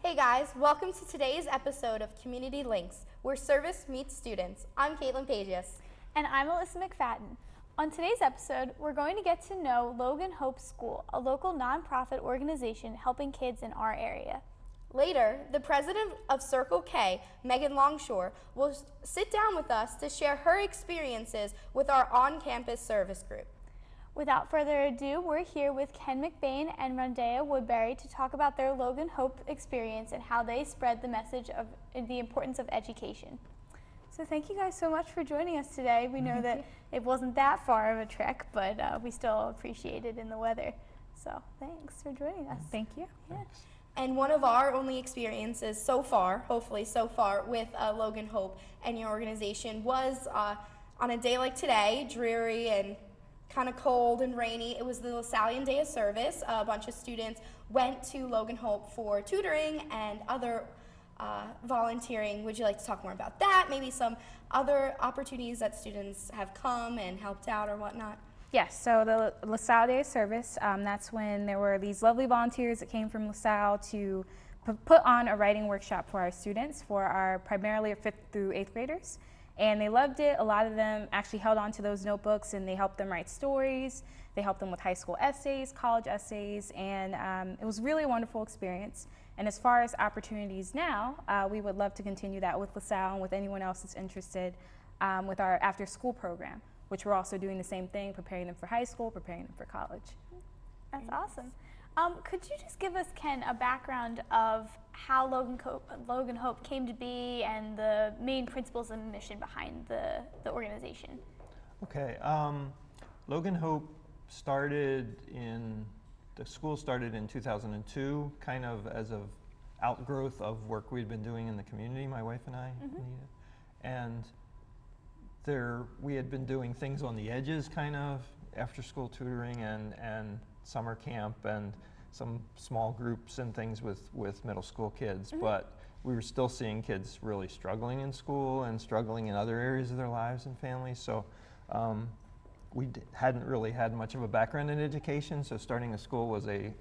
Hey guys, welcome to today's episode of Community Links, where service meets students. I'm Caitlin Pages. And I'm Alyssa McFadden. On today's episode, we're going to get to know Logan Hope School, a local nonprofit organization helping kids in our area. Later, the president of Circle K, Megan Longshore, will sit down with us to share her experiences with our on-campus service group. Without further ado, we're here with Ken McBain and Rondea Woodbury to talk about their Logan Hope experience and how they spread the message of the importance of education. So thank you guys so much for joining us today. We know that it wasn't that far of a trek, but we still appreciate it in the weather. So thanks for joining us. Thank you. Yeah. And one of our only experiences so far, hopefully so far, with Logan Hope and your organization was on a day like today, dreary and kind of cold and rainy. It was the Salle Day of Service. A bunch of students went to Logan Hope for tutoring and other volunteering. Would you like to talk more about that? Maybe some other opportunities that students have come and helped out or whatnot? Yes, so the LaSalle Day of Service, that's when there were these lovely volunteers that came from LaSalle to put on a writing workshop for our students, for our primarily 5th through 8th graders. And they loved it. A lot of them actually held on to those notebooks and they helped them write stories. They helped them with high school essays, college essays, and it was really a wonderful experience. And as far as opportunities now, we would love to continue that with LaSalle and with anyone else that's interested with our after school program, which we're also doing the same thing, preparing them for high school, preparing them for college. That's awesome. Could you just give us, Ken, a background of how Logan Hope came to be and the main principles and mission behind the organization? Okay. Logan Hope the school started in 2002, kind of as an outgrowth of work we'd been doing in the community, my wife and I, and we had been doing things on the edges, kind of after school tutoring and summer camp and some small groups and things with middle school kids, but we were still seeing kids really struggling in school and struggling in other areas of their lives and families. So we hadn't really had much of a background in education, so starting a school was a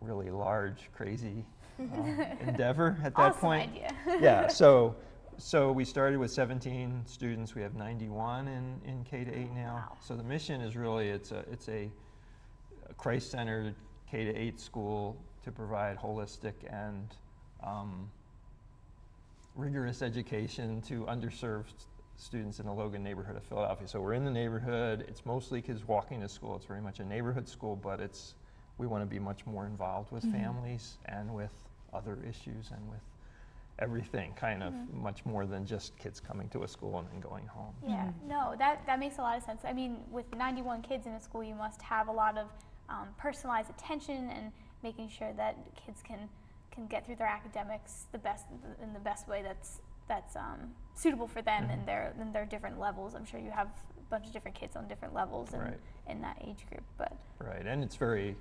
really large, crazy endeavor at that point. Idea. Yeah, so we started with 17 students. We have 91 in K-8 now. Wow. So the mission is really, it's a Christ-centered K-8 school to provide holistic and rigorous education to underserved students in the Logan neighborhood of Philadelphia. So we're in the neighborhood. It's mostly kids walking to school. It's very much a neighborhood school, but we want to be much more involved with families and with other issues and with everything, kind of much more than just kids coming to a school and then going home. Yeah, no, that makes a lot of sense. I mean, with 91 kids in a school, you must have a lot of personalized attention and making sure that kids can get through their academics in the best way that's suitable for them and their different levels. I'm sure you have a bunch of different kids on different levels in that age group, but right, and it's very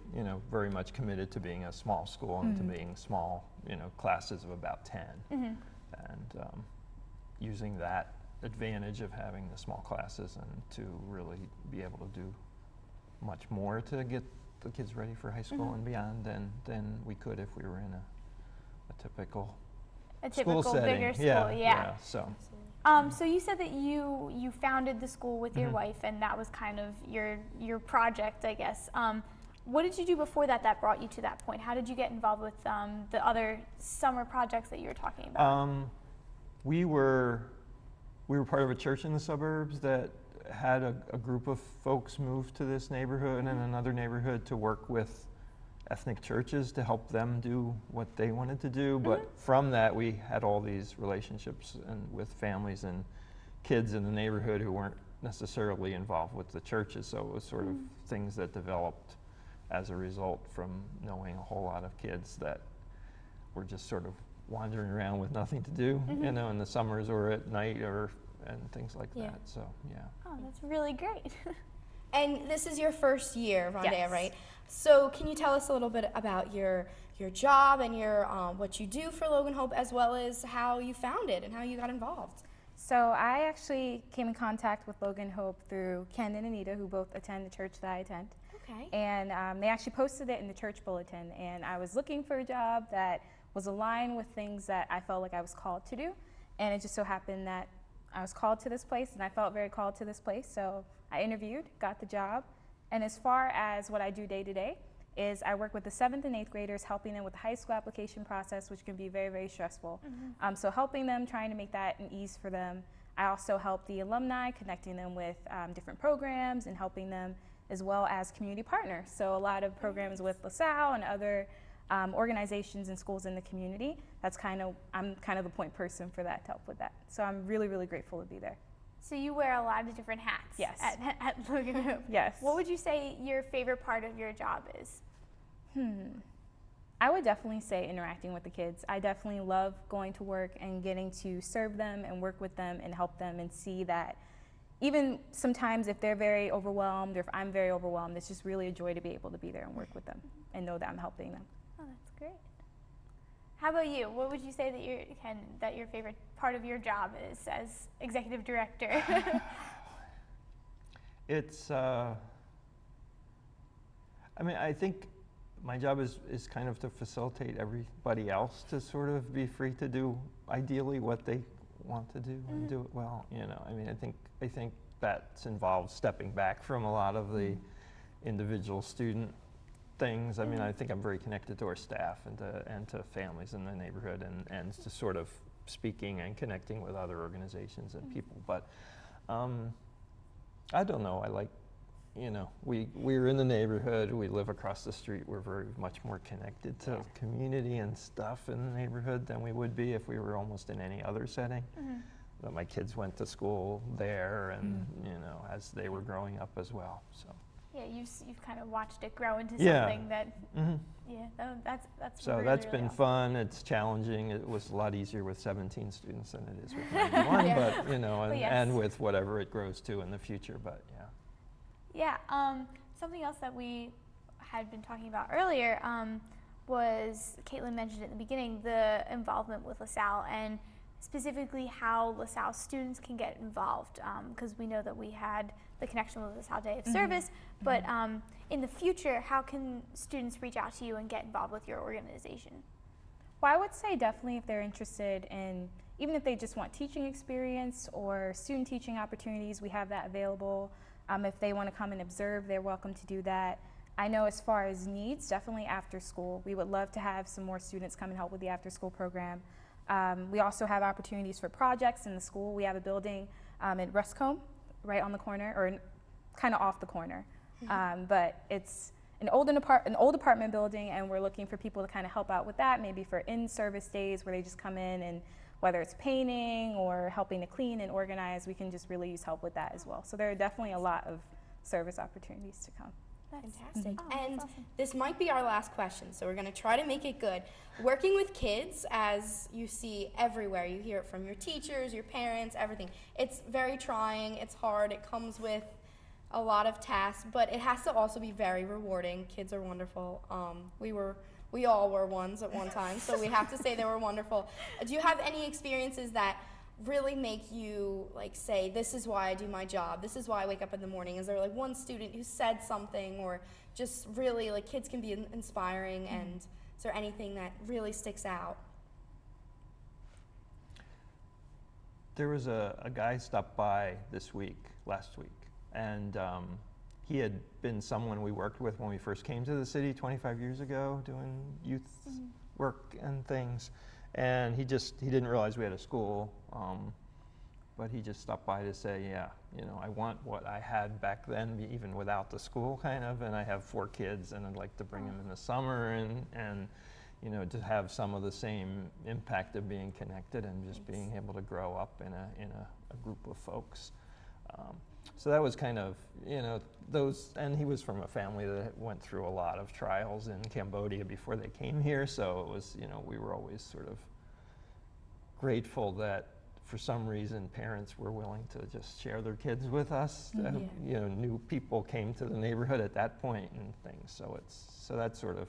much committed to being a small school and to being small classes of about 10, and using that advantage of having the small classes and to really be able to do much more to get the kids ready for high school and beyond than we could if we were in a typical school setting. Bigger school, yeah. So you said that you founded the school with your wife, and that was kind of your project, I guess. What did you do before that brought you to that point? How did you get involved with the other summer projects that you were talking about? We were part of a church in the suburbs that had a group of folks move to this neighborhood and another neighborhood to work with ethnic churches to help them do what they wanted to do. But from that, we had all these relationships with families and kids in the neighborhood who weren't necessarily involved with the churches. So it was sort of things that developed as a result from knowing a whole lot of kids that were just sort of wandering around with nothing to do, in the summers or at night and things like that. So yeah. Oh, that's really great. And this is your first year, Rondea, Yes. right? So can you tell us a little bit about your job and your what you do for Logan Hope, as well as how you found it and how you got involved? So I actually came in contact with Logan Hope through Ken and Anita, who both attend the church that I attend. Okay. And they actually posted it in the church bulletin, and I was looking for a job that was aligned with things that I felt like I was called to do. And it just so happened that I was called to this place, and I felt very called to this place. So I interviewed, got the job. And as far as what I do day to day, is I work with the 7th and 8th graders, helping them with the high school application process, which can be very, very stressful. So helping them, trying to make that an ease for them. I also help the alumni, connecting them with different programs and helping them as well as community partners. So a lot of programs with LaSalle and other organizations and schools in the community. I'm kind of the point person for that, to help with that. So I'm really, really grateful to be there. So you wear a lot of different hats. Yes. At Logan Hope. Yes. What would you say your favorite part of your job is? I would definitely say interacting with the kids. I definitely love going to work and getting to serve them and work with them and help them and see that even sometimes if they're very overwhelmed or if I'm very overwhelmed, it's just really a joy to be able to be there and work with them and know that I'm helping them. Oh, that's great. How about you? What would you say that your favorite part of your job is as executive director? It's, I mean, I think my job is kind of to facilitate everybody else to sort of be free to do ideally what they want to do and do it well. You know, I mean, I think that's involved stepping back from a lot of the individual student things. I mean, I think I'm very connected to our staff and to families in the neighborhood and to sort of speaking and connecting with other organizations and people. But I don't know. I like, you know, we're in the neighborhood. We live across the street. We're very much more connected to community and stuff in the neighborhood than we would be if we were almost in any other setting. But my kids went to school there, and you know, as they were growing up as well. So. Yeah, you've kind of watched it grow into something that. That's. So really, that's really been awesome. Fun. It's challenging. It was a lot easier with 17 students than it is with 91, but you know, and with whatever it grows to in the future. But yeah. Yeah. Something else that we had been talking about earlier was Caitlin mentioned at the beginning the involvement with LaSalle and specifically how LaSalle students can get involved, because we know that we had the connection with LaSalle Day of Service, but in the future, how can students reach out to you and get involved with your organization? Well, I would say definitely if they're interested in, even if they just want teaching experience or student teaching opportunities, we have that available. If they want to come and observe, they're welcome to do that. I know as far as needs, definitely after school. We would love to have some more students come and help with the after school program. We also have opportunities for projects in the school. We have a building in Ruscombe, right on the corner, or kind of off the corner. But it's an old apartment building, and we're looking for people to kind of help out with that, maybe for in-service days where they just come in and whether it's painting or helping to clean and organize, we can just really use help with that as well. So there are definitely a lot of service opportunities to come. That's fantastic. Oh, And that's awesome. this might be our last question, so we're going to try to make it good. Working with kids, as you see everywhere, you hear it from your teachers, your parents, everything. It's very trying, it's hard, it comes with a lot of tasks, but it has to also be very rewarding. Kids are wonderful. We all were ones at one time, so we have to say they were wonderful. Do you have any experiences that really make you like say, this is why I do my job, this is why I wake up in the morning? Is there like one student who said something, or just really like kids can be inspiring, and is there anything that really sticks out? There was a guy stopped by last week, and he had been someone we worked with when we first came to the city 25 years ago doing youth work and things. And he didn't realize we had a school, but he just stopped by to say, yeah, you know, I want what I had back then, even without the school kind of, and I have 4 kids and I'd like to bring them in the summer and you know, to have some of the same impact of being connected and just being able to grow up in a group of folks. So that was kind of, you know, and he was from a family that went through a lot of trials in Cambodia before they came here, so it was, you know, we were always sort of grateful that for some reason parents were willing to just share their kids with us. You know, new people came to the neighborhood at that point and things, so that's sort of,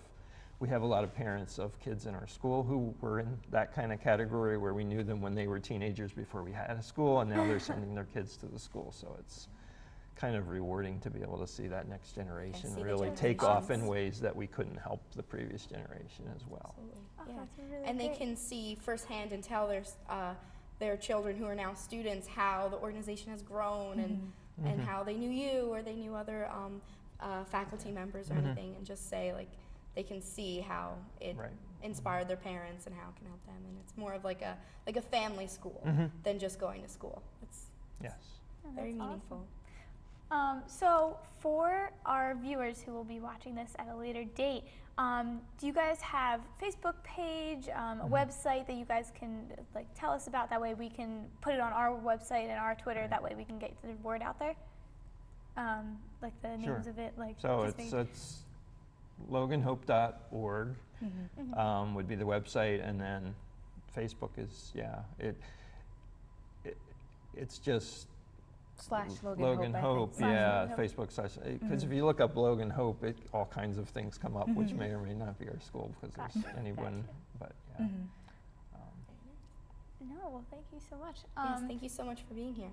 we have a lot of parents of kids in our school who were in that kind of category where we knew them when they were teenagers before we had a school, and now they're sending their kids to the school. So kind of rewarding to be able to see that next generation see the really take off in generations. ways that we couldn't help the previous generation as well. Absolutely. Oh, Yeah. that's really And they great. can see firsthand and tell their children who are now students how the organization has grown and how they knew you or they knew other faculty members or anything, and just say like they can see how it Right. inspired their parents and how it can help them, and it's more of like a family school than just going to school. It's Yes. Oh, very that's awesome. meaningful. So for our viewers who will be watching this at a later date, do you guys have Facebook page, a website that you guys can like tell us about? That way we can put it on our website and our Twitter. That way we can get the word out there. Like the Sure. names of it, like. So just it's loganhope.org would be the website, and then Facebook is it's just / Logan Hope, Slash yeah, Logan Hope. Facebook / because if you look up Logan Hope, all kinds of things come up, which may or may not be our school because there's Gotcha. anyone, but yeah. No, well, thank you so much. Yes, thank you so much for being here.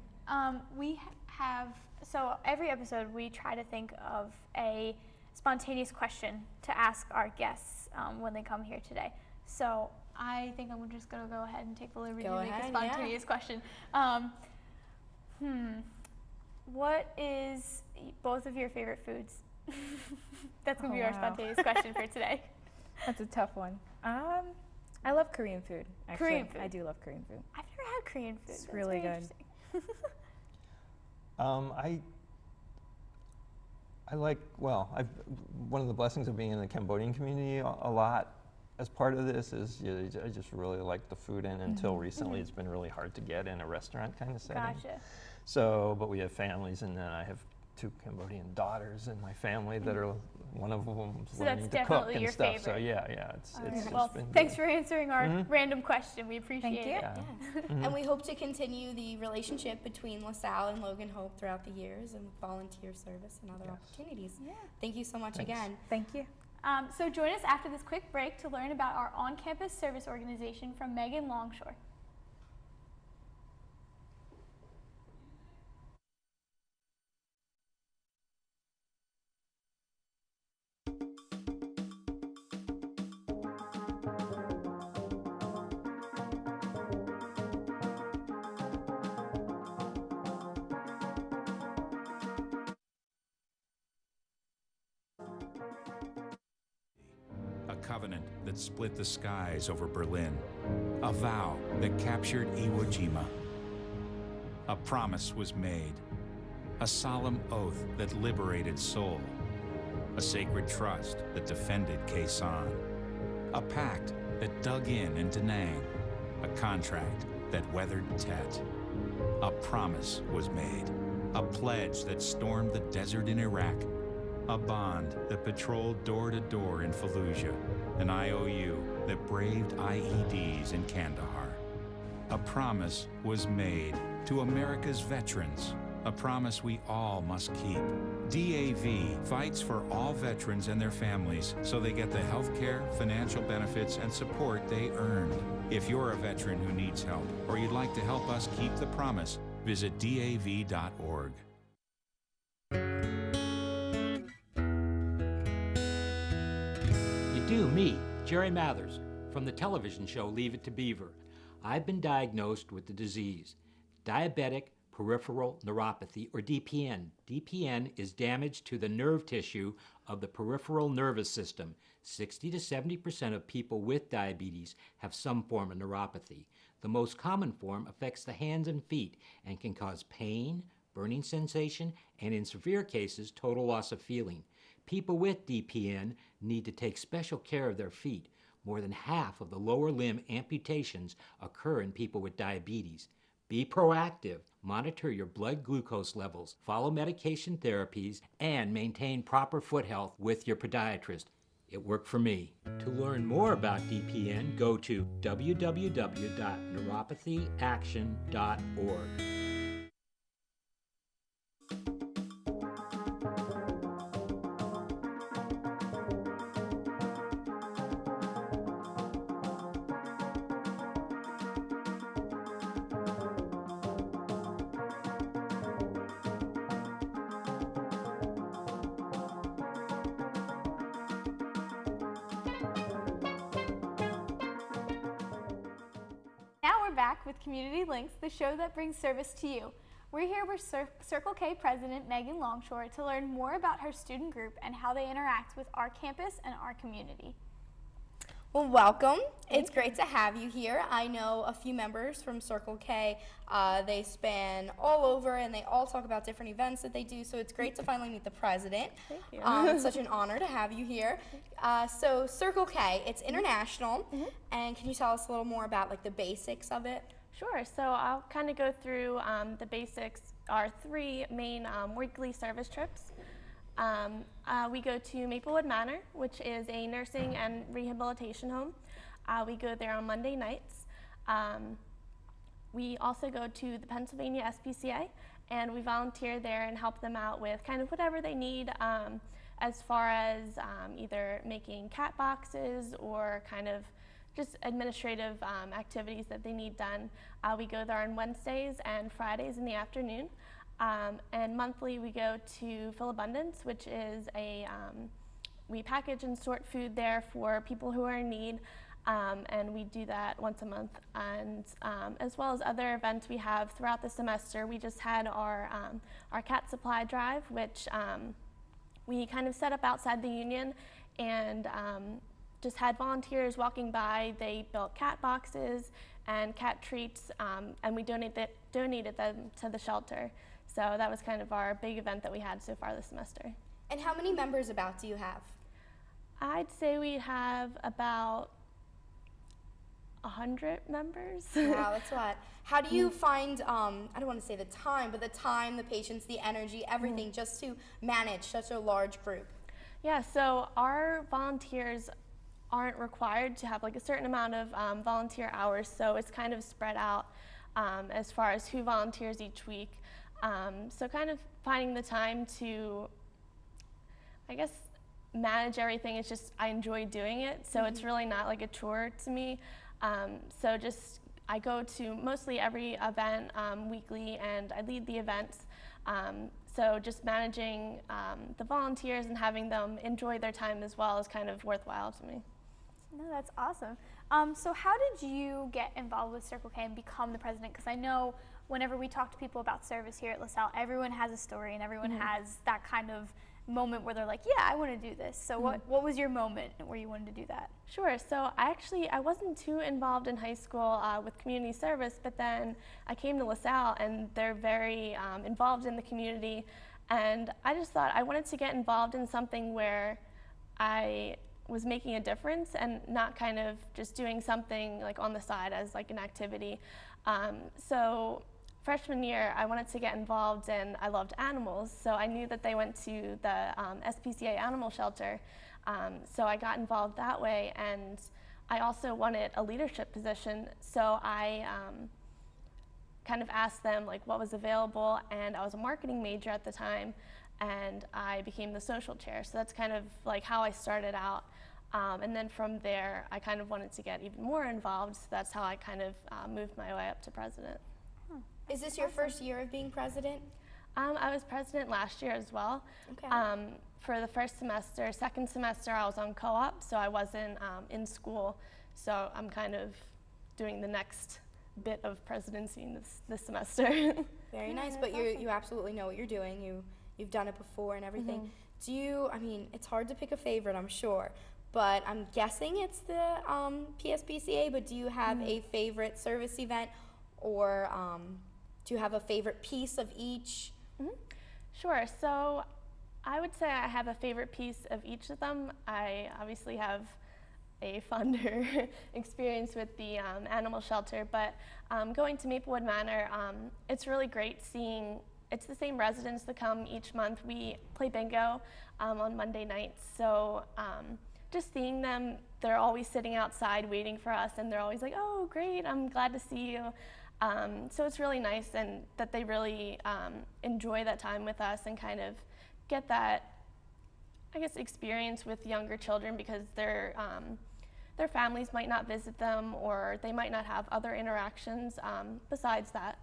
We have, so every episode we try to think of a spontaneous question to ask our guests when they come here today. So I think I'm just going to go ahead and take the liberty Go to make a ahead, yeah. spontaneous question. What is both of your favorite foods? That's going to be our Wow. spontaneous question for today. That's a tough one. I love Korean food. Actually. Korean food. I do love Korean food. I've never had Korean food. It's That's really very good. interesting. I like, well, one of the blessings of being in the Cambodian community a lot as part of this is I just really like the food, and until recently it's been really hard to get in a restaurant kind of setting. Gotcha. So, but we have families, and then I have 2 Cambodian daughters in my family that are, one of them So that's learning to cook definitely and your stuff. So favorite. yeah, it's All right. just Well, been thanks good. for answering our random question. We appreciate Thank you. it. Yeah. And we hope to continue the relationship between LaSalle and Logan Hope throughout the years and with volunteer service and other Yes. opportunities. Yeah. Thank you so much Thanks. again. Thank you. So join us after this quick break to learn about our on-campus service organization from Megan Longshore. A covenant that split the skies over Berlin. A vow that captured Iwo Jima. A promise was made. A solemn oath that liberated Seoul. A sacred trust that defended Quezon. A pact that dug in Da Nang. A contract that weathered Tet. A promise was made. A pledge that stormed the desert in Iraq. A bond that patrolled door to door in Fallujah. An IOU that braved IEDs in Kandahar. A promise was made to America's veterans. A promise we all must keep. DAV fights for all veterans and their families so they get the health care, financial benefits, and support they earned. If you're a veteran who needs help or you'd like to help us keep the promise, visit DAV.org. You do, me, Jerry Mathers, from the television show Leave It to Beaver. I've been diagnosed with the disease, diabetic peripheral neuropathy, or DPN. DPN is damage to the nerve tissue of the peripheral nervous system. 60 to 70% of people with diabetes have some form of neuropathy. The most common form affects the hands and feet and can cause pain, burning sensation, and in severe cases, total loss of feeling. People with DPN need to take special care of their feet. More than half of the lower limb amputations occur in people with diabetes. Be proactive, monitor your blood glucose levels, follow medication therapies, and maintain proper foot health with your podiatrist. It worked for me. To learn more about DPN, go to www.neuropathyaction.org. we're back with Community Links, the show that brings service to you. We're here with Circle K President Megan Longshore to learn more about her student group and how they interact with our campus and our community. Well, welcome. It's great to have you here. I know a few members from Circle K. They span all over and they all talk about different events that they do, so it's great to finally meet the president. Thank you. It's such an honor to have you here. So Circle K, it's international, and can you tell us a little more about like the basics of it? Sure, so I'll kind of go through the basics. Our three main weekly service trips. We go to Maplewood Manor, which is a nursing and rehabilitation home. We go there on Monday nights. We also go to the Pennsylvania SPCA, and we volunteer there and help them out with kind of whatever they need as far as either making cat boxes or kind of just administrative activities that they need done. We go there on Wednesdays and Fridays in the afternoon. And monthly we go to Fill Abundance, which is we package and sort food there for people who are in need, and we do that once a month. And as well as other events we have throughout the semester. We just had our cat supply drive, which we kind of set up outside the Union, and just had volunteers walking by. They built cat boxes and cat treats, and we donated them to the shelter. So that was kind of our big event that we had so far this semester. And how many members about do you have? I'd say we have about 100 members. Wow, that's a lot. How do you find, I don't want to say the time, but the time, the patience, the energy, everything, just to manage such a large group? Yeah, so our volunteers aren't required to have like a certain amount of volunteer hours, so it's kind of spread out as far as who volunteers each week. So kind of finding the time to, I guess, manage everything. It's just, I enjoy doing it, so it's really not like a chore to me. So just, I go to mostly every event weekly, and I lead the events. So just managing the volunteers and having them enjoy their time as well is kind of worthwhile to me. No, that's awesome. So how did you get involved with Circle K and become the president? Because I know whenever we talk to people about service here at LaSalle, everyone has a story and everyone has that kind of moment where they're like, yeah, I want to do this. So what was your moment where you wanted to do that? Sure. So I wasn't too involved in high school with community service, but then I came to LaSalle and they're very involved in the community, and I just thought I wanted to get involved in something where I was making a difference and not kind of just doing something like on the side as like an activity. So freshman year, I wanted to get involved, and I loved animals, so I knew that they went to the SPCA animal shelter, so I got involved that way, and I also wanted a leadership position, so I kind of asked them like what was available, and I was a marketing major at the time, and I became the social chair, so that's kind of like how I started out. And then from there, I kind of wanted to get even more involved, so that's how I kind of moved my way up to president. Is this your first year of being president? I was president last year as well. Okay. For the first semester. Second semester I was on co-op, so I wasn't in school. So I'm kind of doing the next bit of presidency in this semester. Very nice, but you absolutely know what you're doing. You've done it before and everything. Do you, I mean, it's hard to pick a favorite, I'm sure, but I'm guessing it's the PSPCA, but do you have a favorite service event, or do you have a favorite piece of each? Sure, so I would say I have a favorite piece of each of them. I obviously have a fonder experience with the animal shelter, but going to Maplewood Manor, it's really great seeing, it's the same residents that come each month. We play bingo on Monday nights, so just seeing them, they're always sitting outside waiting for us, and they're always like, oh great, I'm glad to see you. So it's really nice, and that they really enjoy that time with us and kind of get that, I guess, experience with younger children, because their families might not visit them, or they might not have other interactions besides that.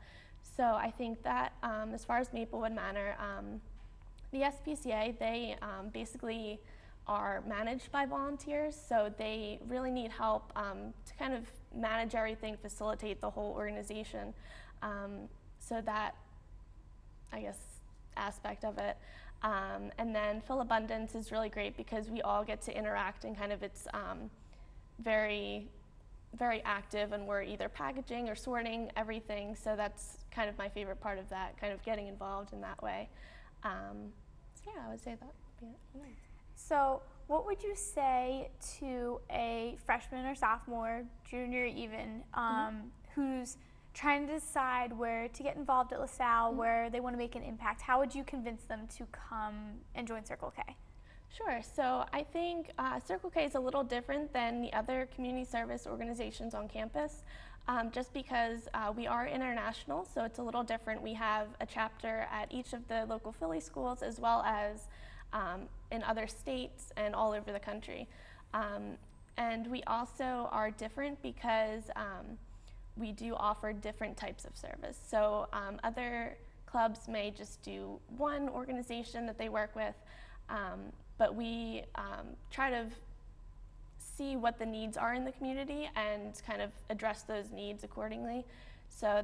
So I think that as far as Maplewood Manor, the SPCA, they basically are managed by volunteers, so they really need help to kind of manage everything, facilitate the whole organization. So that, I guess, aspect of it. And then Fill Abundance is really great because we all get to interact, and kind of it's very, very active, and we're either packaging or sorting everything. So that's kind of my favorite part of that, kind of getting involved in that way. So yeah, I would say that. Yeah. So what would you say to a freshman or sophomore, junior even, who's trying to decide where to get involved at LaSalle, where they want to make an impact? How would you convince them to come and join Circle K? Sure. So I think Circle K is a little different than the other community service organizations on campus, just because we are international, so it's a little different. We have a chapter at each of the local Philly schools, as well as in other states and all over the country. And we also are different because we do offer different types of service. So other clubs may just do one organization that they work with, but we try to see what the needs are in the community and kind of address those needs accordingly. So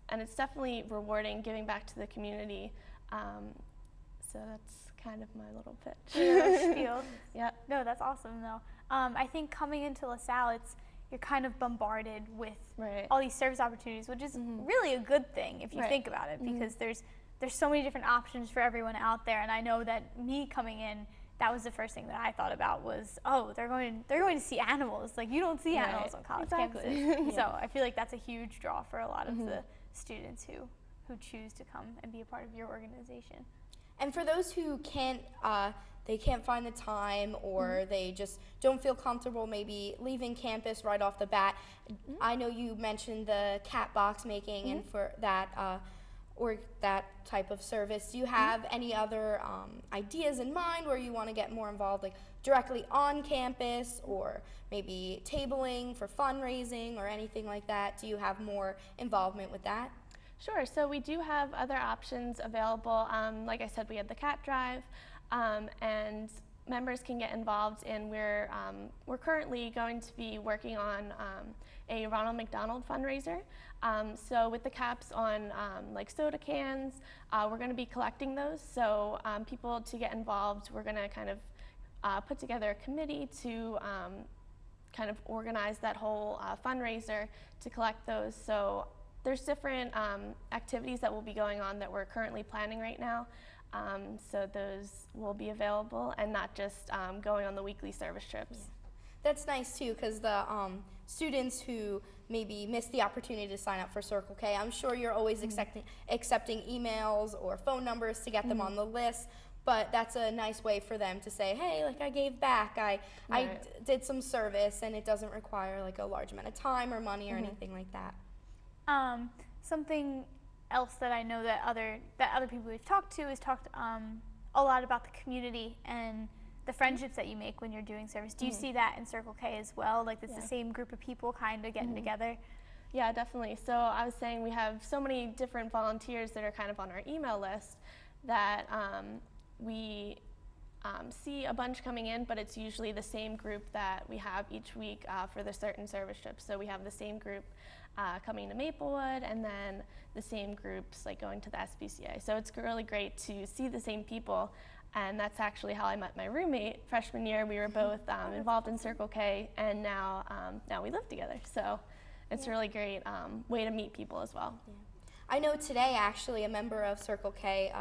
and it's definitely rewarding giving back to the community. So that's kind of my little pitch. Spiel. Yep. No, that's awesome though. I think coming into LaSalle, you're kind of bombarded with all these service opportunities, which is really a good thing if you think about it, because there's so many different options for everyone out there. And I know that me coming in, that was the first thing that I thought about was, oh, they're going to see animals. Like, you don't see animals on college campuses. So I feel like that's a huge draw for a lot of the students who choose to come and be a part of your organization. And for those who they can't find the time, or they just don't feel comfortable maybe leaving campus right off the bat, I know you mentioned the cat box making, and for that or that type of service, do you have any other ideas in mind where you want to get more involved, like directly on campus, or maybe tabling for fundraising or anything like that? Do you have more involvement with that? Sure. So we do have other options available. Like I said, we have the cat drive, and members can get involved in. We're currently going to be working on a Ronald McDonald fundraiser. So with the caps on like soda cans, we're going to be collecting those. So people to get involved, we're going to kind of put together a committee to kind of organize that whole fundraiser to collect those. So there's different activities that will be going on that we're currently planning right now. So those will be available, and not just going on the weekly service trips. Yeah. That's nice too, because the students who maybe missed the opportunity to sign up for Circle K, I'm sure you're always accepting emails or phone numbers to get them on the list. But that's a nice way for them to say, hey, like, I gave back, I did some service, and it doesn't require like a large amount of time or money or anything like that. Something else that I know that other people we've talked to is talked a lot about the community and the friendships that you make when you're doing service. Do you see that in Circle K as well? Like, it's the same group of people kind of getting together? Yeah, definitely. So I was saying we have so many different volunteers that are kind of on our email list that we see a bunch coming in, but it's usually the same group that we have each week for the certain service trips. So we have the same group coming to Maplewood, and then the same groups like going to the SPCA. So it's really great to see the same people, and that's actually how I met my roommate freshman year. We were both involved in Circle K, and now we live together. So it's a really great way to meet people as well. Yeah. I know today, actually, a member of Circle K,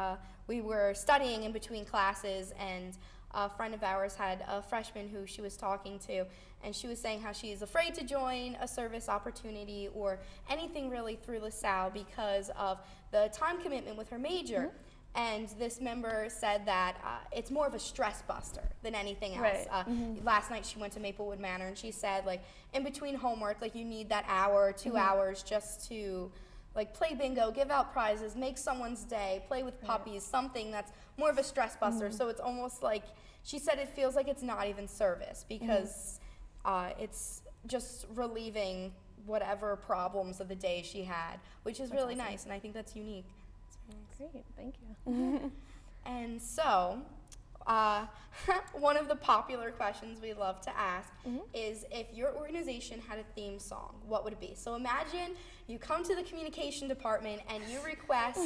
we were studying in between classes, and a friend of ours had a freshman who she was talking to, and she was saying how she's afraid to join a service opportunity or anything really through LaSalle because of the time commitment with her major. And this member said that it's more of a stress buster than anything else. Last night she went to Maplewood Manor, and she said, like, in between homework, like, you need that hour, 2 hours just to like play bingo, give out prizes, make someone's day, play with puppies, something that's more of a stress buster. So it's almost like, she said it feels like it's not even service because it's just relieving whatever problems of the day she had, which is really nice, and I think that's unique. Great, thank you. And so, One of the popular questions we love to ask is if your organization had a theme song, what would it be? So imagine you come to the communication department and you request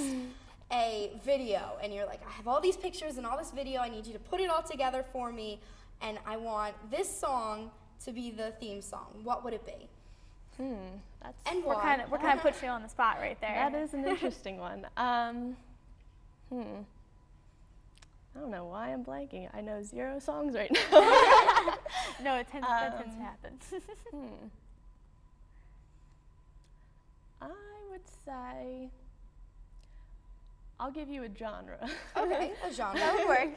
a video, and you're like, I have all these pictures and all this video, I need you to put it all together for me, and I want this song to be the theme song. What would it be? That's And We're why? kind of putting you on the spot right there. That is an interesting one. I don't know why I'm blanking. I know 0 songs right now. No, that tends to happen. I would say, I'll give you a genre. Okay, a genre. That would work.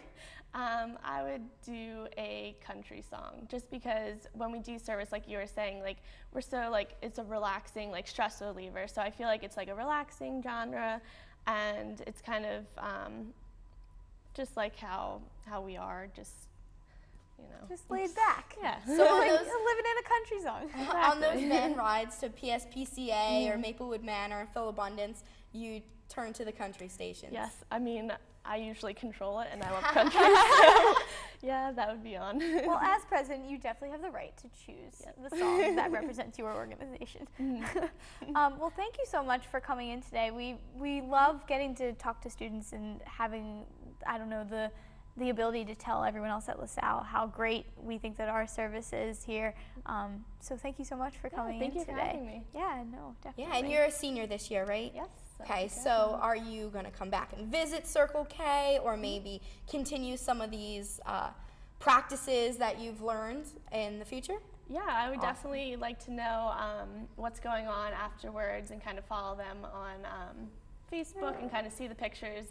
I would do a country song, just because when we do service, like you were saying, like we're so like it's a relaxing, like stress reliever. So I feel like it's like a relaxing genre, and it's kind of just like how we are, just Just laid back. yeah. So Like on those, living in a country song. on those van rides to PSPCA or Maplewood Manor and Phil Abundance, you turn to the country stations. Yes, I mean I usually control it, and I love country. So yeah, that would be on. Well, as president, you definitely have the right to choose the song that represents your organization. Well, thank you so much for coming in today. We love getting to talk to students and having, I don't know, the ability to tell everyone else at LaSalle how great we think that our service is here. So thank you so much for coming thank in you for today. having me. Yeah, no, definitely. Yeah, and you're a senior this year, right? Yes. Okay, so are you going to come back and visit Circle K, or maybe continue some of these practices that you've learned in the future? Yeah, I would definitely like to know what's going on afterwards, and kind of follow them on Facebook and kind of see the pictures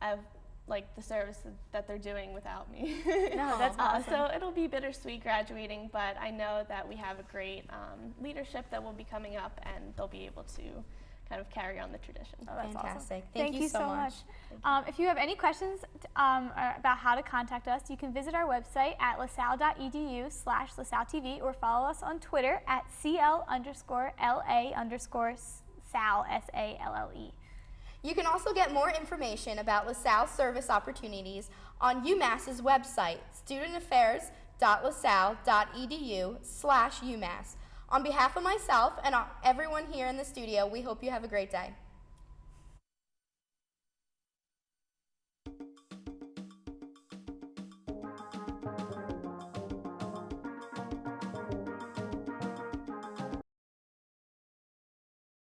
of like the service that they're doing without me. No, that's awesome. So it'll be bittersweet graduating, but I know that we have a great leadership that will be coming up, and they'll be able to kind of carry on the tradition. Oh, that's awesome. Fantastic. Thank you so much. If you have any questions about how to contact us, you can visit our website at lasalle.edu/LaSalleTV, or follow us on Twitter at CL_LA_Salle, SALLE. You can also get more information about LaSalle service opportunities on UMass's website, studentaffairs.lasalle.edu/UMass. On behalf of myself and everyone here in the studio, we hope you have a great day.